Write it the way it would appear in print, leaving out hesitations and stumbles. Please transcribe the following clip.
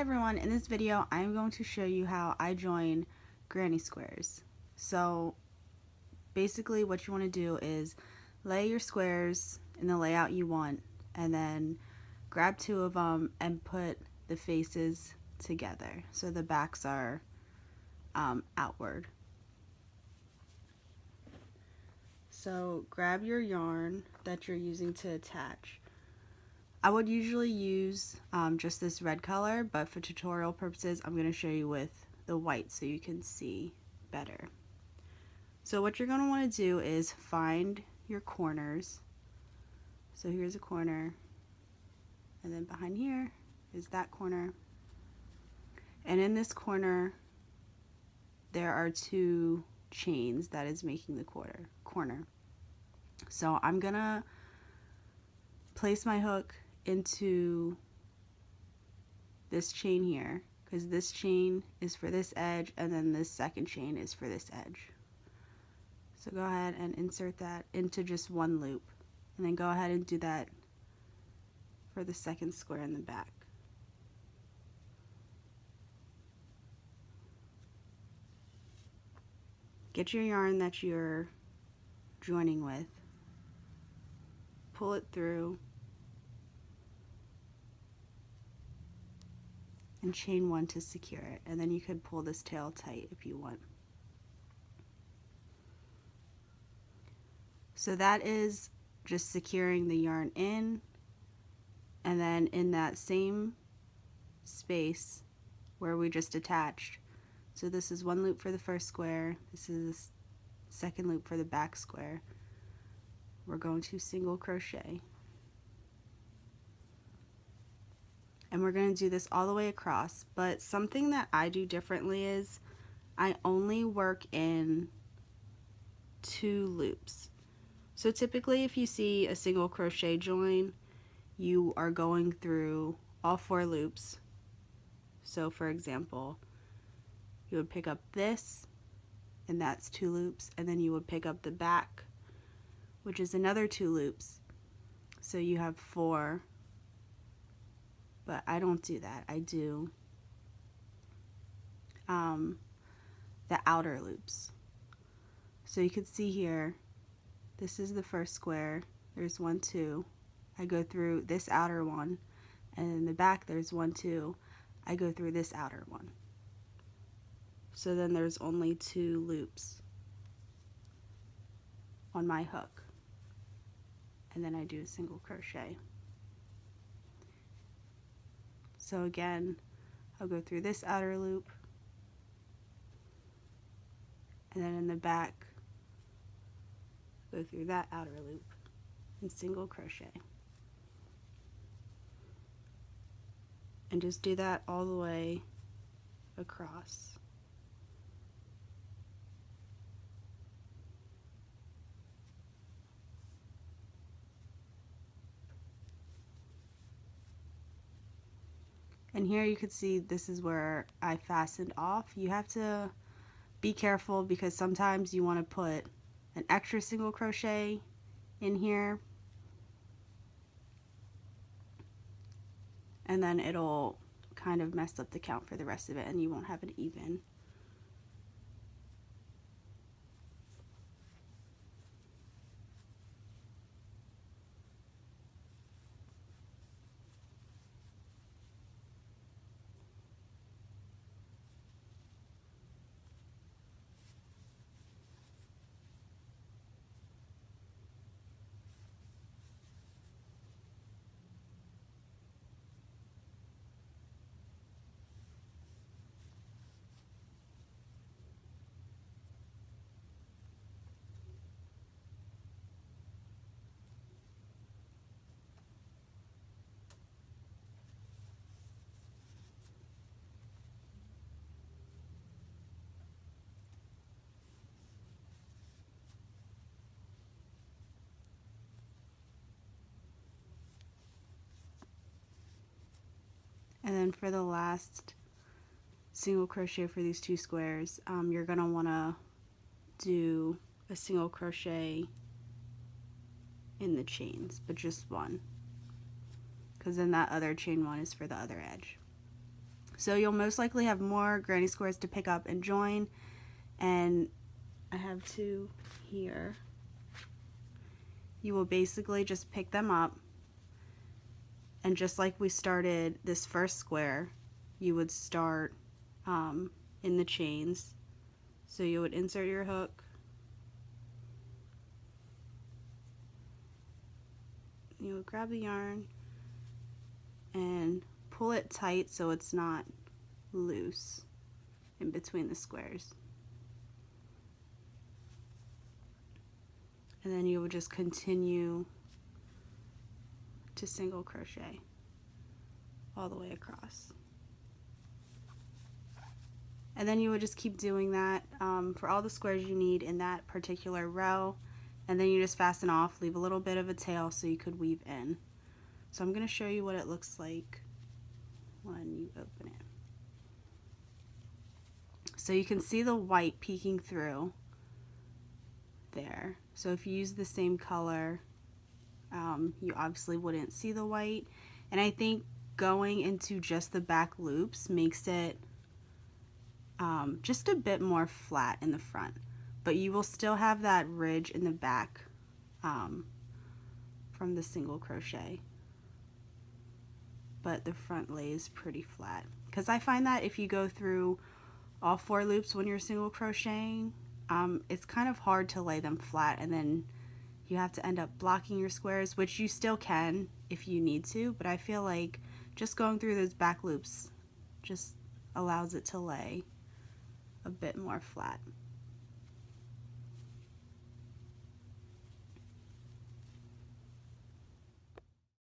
everyone, in this video I'm going to show you how I join granny squares. So basically what you want to do is lay your squares in the layout you want and then grab two of them and put the faces together so the backs are outward. So grab your yarn that you're using to attach. I would usually use just this red color, but for tutorial purposes I'm going to show you with the white so you can see better. So what you're going to want to do is find your corners. So here's a corner, and then behind here is that corner, and in this corner there are two chains that is making the corner. So I'm gonna place my hook into this chain here because this chain is for this edge and then this second chain is for this edge. So go ahead and insert that into just one loop and then go ahead and do that for the second square in the back. Get your yarn that you're joining with, pull it through, and chain one to secure it, and then you could pull this tail tight if you want. So that is just securing the yarn in, and then in that same space where we just attached, so this is one loop for the first square, this is the second loop for the back square, we're going to single crochet. And we're going to do this all the way across, but something that I do differently is I only work in 2 loops. So typically if you see a single crochet join, you are going through all 4 loops. So for example, you would pick up this, and that's 2 loops, and then you would pick up the back, which is another 2 loops. So you have 4. But I don't do that. I do the outer loops. So you can see here, this is the first square. There's 1, 2. I go through this outer one, and in the back there's 1, 2. I go through this outer one. So then there's only 2 loops on my hook, and then I do a single crochet. So again, I'll go through this outer loop, and then in the back, go through that outer loop and single crochet. And just do that all the way across. And here you can see this is where I fastened off. You have to be careful because sometimes you want to put an extra single crochet in here, and then it'll kind of mess up the count for the rest of it and you won't have it even. And then for the last single crochet for these 2 squares, you're going to want to do a single crochet in the chains, but just one, because then that other chain one is for the other edge. So you'll most likely have more granny squares to pick up and join, and I have two here. You will basically just pick them up, and just like we started this first square, you would start in the chains. So you would insert your hook, you would grab the yarn and pull it tight so it's not loose in between the squares. And then you would just continue to single crochet all the way across. And then you would just keep doing that for all the squares you need in that particular row. And then you just fasten off, leave a little bit of a tail so you could weave in. So I'm going to show you what it looks like when you open it. So you can see the white peeking through there. So if you use the same color, you obviously wouldn't see the white. And I think going into just the back loops makes it just a bit more flat in the front, but you will still have that ridge in the back from the single crochet, but the front lays pretty flat, because I find that if you go through all 4 loops when you're single crocheting, it's kind of hard to lay them flat, and then you have to end up blocking your squares, which you still can if you need to, but I feel like just going through those back loops just allows it to lay a bit more flat.